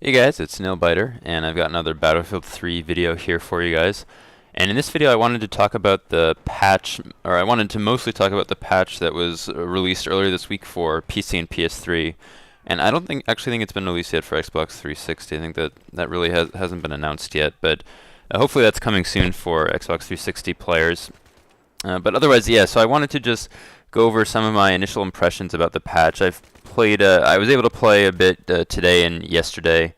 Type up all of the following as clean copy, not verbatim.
Hey guys, it's Nailbiter, and I've got another Battlefield 3 video here for you guys. And in this video I wanted to talk about the patch, or I wanted to mostly talk about the patch that was released earlier this week for PC and PS3. And I don't actually think it's been released yet for Xbox 360. I think that really hasn't been announced yet, but hopefully that's coming soon for Xbox 360 players. But otherwise, yeah, so I wanted to just go over some of my initial impressions about the patch. I was able to play a bit today and yesterday,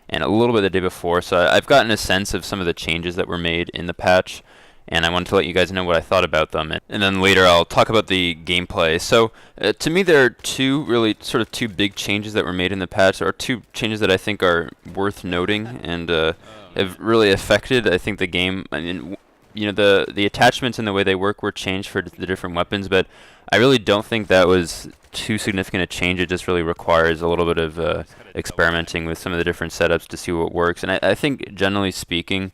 and a little bit the day before, so I've gotten a sense of some of the changes that were made in the patch, and I wanted to let you guys know what I thought about them. And then later I'll talk about the gameplay. So to me there are two big changes that were made in the patch, or two changes that I think are worth noting and have really affected, I think, the game. I mean, the attachments and the way they work were changed for the different weapons, but I really don't think that was too significant a change. It just really requires a little bit of experimenting with some of the different setups to see what works. And I think, generally speaking,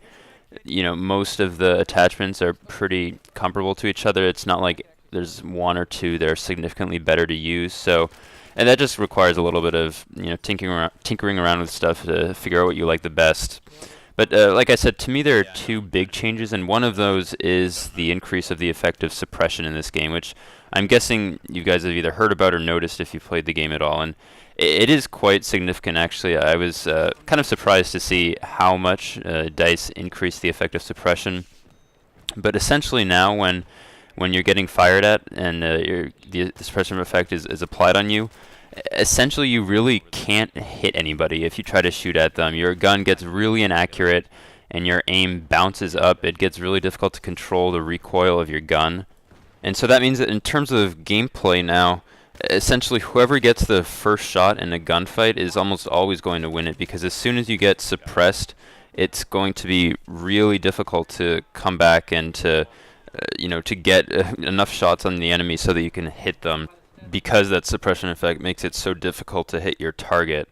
most of the attachments are pretty comparable to each other. It's not like there's one or two that are significantly better to use. So, and that just requires a little bit of tinkering around with stuff to figure out what you like the best. But like I said, to me there are two big changes, and one of those is the increase of the effect of suppression in this game, which I'm guessing you guys have either heard about or noticed if you played the game at all. And it is quite significant, actually. I was kind of surprised to see how much DICE increased the effect of suppression. But essentially now when you're getting fired at and the suppression effect is applied on you, essentially you really can't hit anybody if you try to shoot at them. Your gun gets really inaccurate and your aim bounces up. It gets really difficult to control the recoil of your gun. And so that means that in terms of gameplay now, essentially whoever gets the first shot in a gunfight is almost always going to win it, because as soon as you get suppressed, it's going to be really difficult to come back and to get enough shots on the enemy so that you can hit them, because that suppression effect makes it so difficult to hit your target.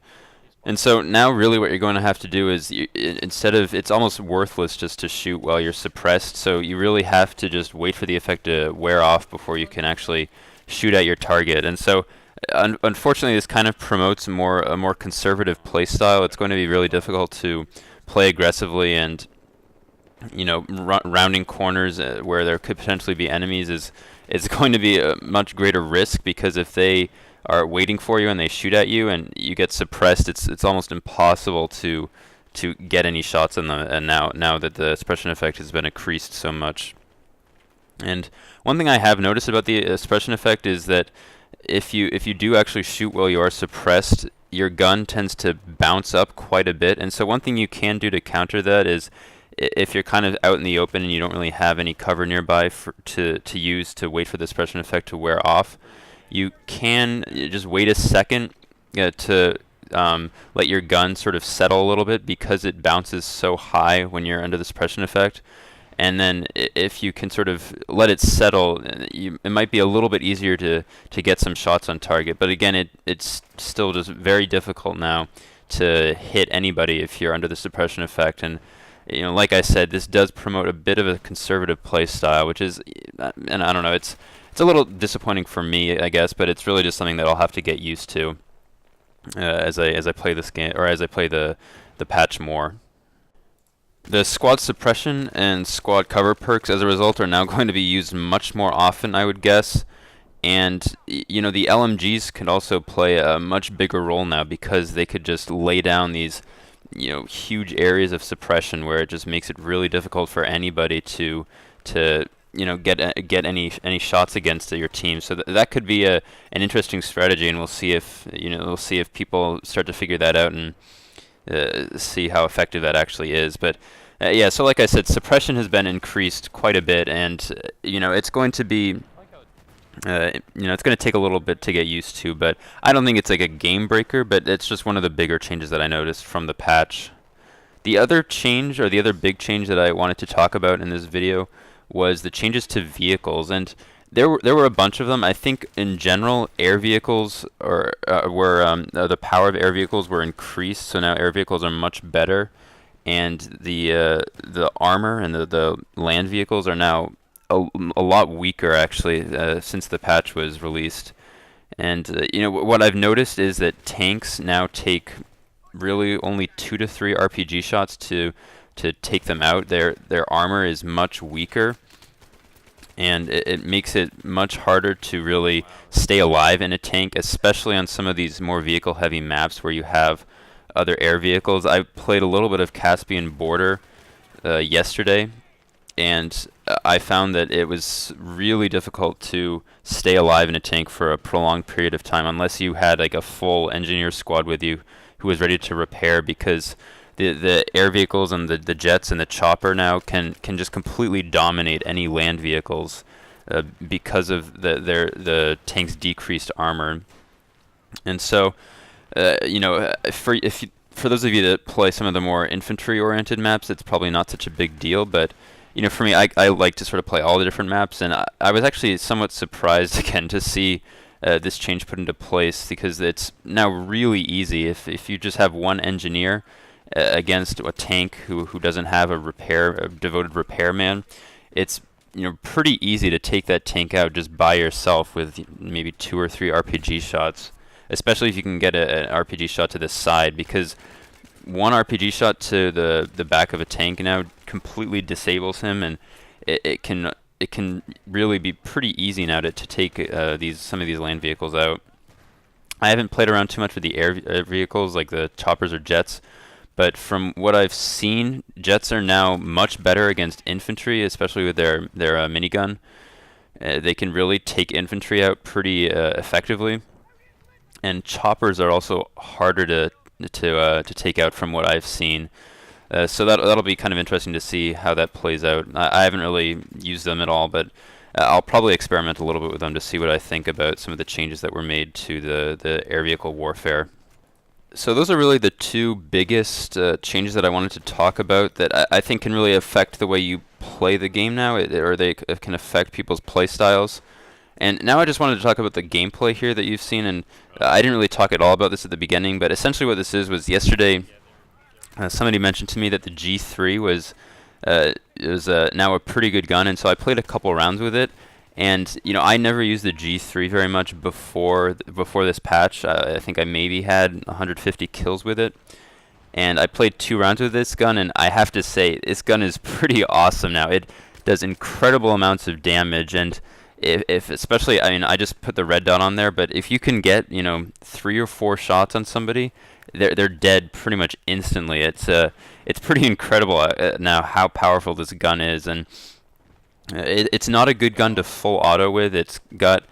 And so now really what you're going to have to do is, it's almost worthless just to shoot while you're suppressed, so you really have to just wait for the effect to wear off before you can actually shoot at your target. And so unfortunately this kind of promotes a more conservative play style. It's going to be really difficult to play aggressively, and rounding corners where there could potentially be enemies is going to be a much greater risk, because if they are waiting for you and they shoot at you and you get suppressed, it's almost impossible to get any shots on them. And now that the suppression effect has been increased so much. And one thing I have noticed about the suppression effect is that if you do actually shoot while you are suppressed, your gun tends to bounce up quite a bit. And so one thing you can do to counter that is, if you're kind of out in the open and you don't really have any cover nearby to use to wait for the suppression effect to wear off, you can just wait a second to let your gun sort of settle a little bit, because it bounces so high when you're under the suppression effect. And then if you can sort of let it settle, it might be a little bit easier to get some shots on target. But again, it's still just very difficult now to hit anybody if you're under the suppression effect. And like I said, this does promote a bit of a conservative play style, which is, and I don't know, it's a little disappointing for me, I guess, but it's really just something that I'll have to get used to as I play this game, or as I play the patch more. The squad suppression and squad cover perks, as a result, are now going to be used much more often, I would guess. And the LMGs can also play a much bigger role now, because they could just lay down these huge areas of suppression where it just makes it really difficult for anybody to get any shots against your team. So that could be an interesting strategy, and we'll see if people start to figure that out and see how effective that actually is. But yeah, so like I said, suppression has been increased quite a bit, and it's going to be it's going to take a little bit to get used to, but I don't think it's like a game breaker, but it's just one of the bigger changes that I noticed from the patch. The other change, or the other big change that I wanted to talk about in this video, was the changes to vehicles. And there were a bunch of them. I think in general, air vehicles the power of air vehicles were increased, so now air vehicles are much better, and the armor and the land vehicles are now a lot weaker, actually, since the patch was released. And what I've noticed is that tanks now take really only 2 to 3 RPG shots to take them out. Their armor is much weaker, and it makes it much harder to really stay alive in a tank, especially on some of these more vehicle-heavy maps where you have other air vehicles. I played a little bit of Caspian Border yesterday, and I found that it was really difficult to stay alive in a tank for a prolonged period of time unless you had like a full engineer squad with you who was ready to repair, because the air vehicles and the jets and the chopper now can just completely dominate any land vehicles because of the tank's decreased armor. And so for those of you that play some of the more infantry-oriented maps, it's probably not such a big deal. But for me, I like to sort of play all the different maps, and I was actually somewhat surprised again to see this change put into place, because it's now really easy if you just have one engineer against a tank who doesn't have a devoted repairman. It's pretty easy to take that tank out just by yourself with maybe 2 or 3 RPG shots, especially if you can get an RPG shot to the side, because one RPG shot to the back of a tank now completely disables him, and it can really be pretty easy now to take some of these land vehicles out. I haven't played around too much with the air vehicles like the choppers or jets, but from what I've seen, jets are now much better against infantry, especially with their minigun. They can really take infantry out pretty effectively, and choppers are also harder to take out from what I've seen. So that'll be kind of interesting to see how that plays out. I haven't really used them at all, but I'll probably experiment a little bit with them to see what I think about some of the changes that were made to the air vehicle warfare. So those are really the two biggest changes that I wanted to talk about that I think can really affect the way you play the game now, or they can affect people's play styles. And now I just wanted to talk about the gameplay here that you've seen, and I didn't really talk at all about this at the beginning, but essentially what this was yesterday, somebody mentioned to me that the G3 was now a pretty good gun, and so I played a couple rounds with it. And I never used the G3 very much before this patch. I think I maybe had 150 kills with it, and I played 2 rounds with this gun, and I have to say this gun is pretty awesome now. It does incredible amounts of damage, and if especially, I mean, I just put the red dot on there, but if you can get 3 or 4 shots on somebody, they're dead pretty much instantly. It's pretty incredible now how powerful this gun is, and it's not a good gun to full auto with. It's got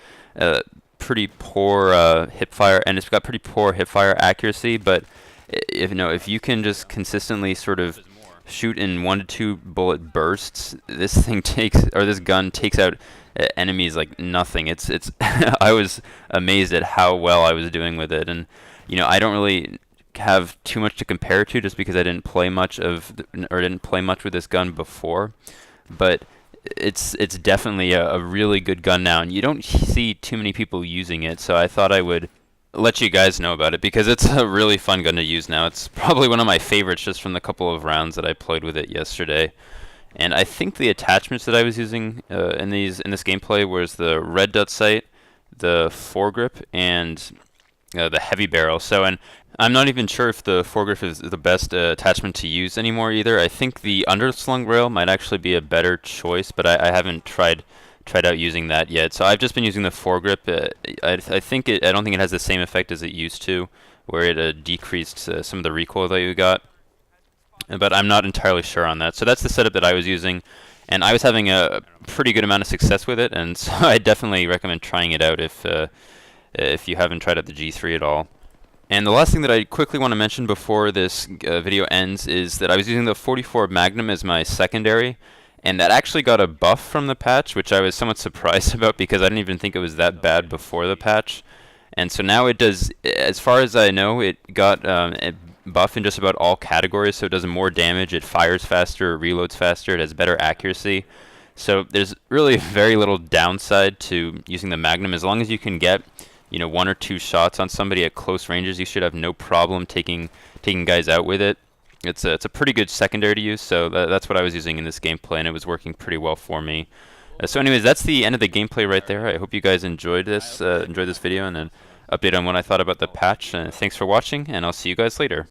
pretty poor hipfire, and it's got pretty poor hipfire accuracy. But if you can just consistently sort of shoot in 1 to 2 bullet bursts, this gun takes out enemies like nothing. It's I was amazed at how well I was doing with it, and I don't really have too much to compare to just because I didn't play much with this gun before, but it's definitely a really good gun now, and you don't see too many people using it, so I thought I would let you guys know about it because it's a really fun gun to use now. It's probably one of my favorites just from the couple of rounds that I played with it yesterday. And I think the attachments that I was using in this gameplay was the red dot sight, the foregrip, and the heavy barrel. And I'm not even sure if the foregrip is the best attachment to use anymore either. I think the underslung rail might actually be a better choice, but I haven't tried out using that yet. So I've just been using the foregrip. I don't think it has the same effect as it used to, where it decreased some of the recoil that you got. But I'm not entirely sure on that. So that's the setup that I was using, and I was having a pretty good amount of success with it, and so I definitely recommend trying it out if you haven't tried out the G3 at all. And the last thing that I quickly want to mention before this video ends is that I was using the 44 Magnum as my secondary, and that actually got a buff from the patch, which I was somewhat surprised about because I didn't even think it was that bad before the patch. And so now it does, as far as I know, it got a buff in just about all categories, so it does more damage, it fires faster, it reloads faster, it has better accuracy. So there's really very little downside to using the Magnum. As long as you can get 1 or 2 shots on somebody at close ranges, you should have no problem taking guys out with it. It's a pretty good secondary to use, so that's what I was using in this gameplay, and it was working pretty well for me. So anyways, that's the end of the gameplay right there. I hope you guys enjoyed this video and an update on what I thought about the patch. Thanks for watching, and I'll see you guys later.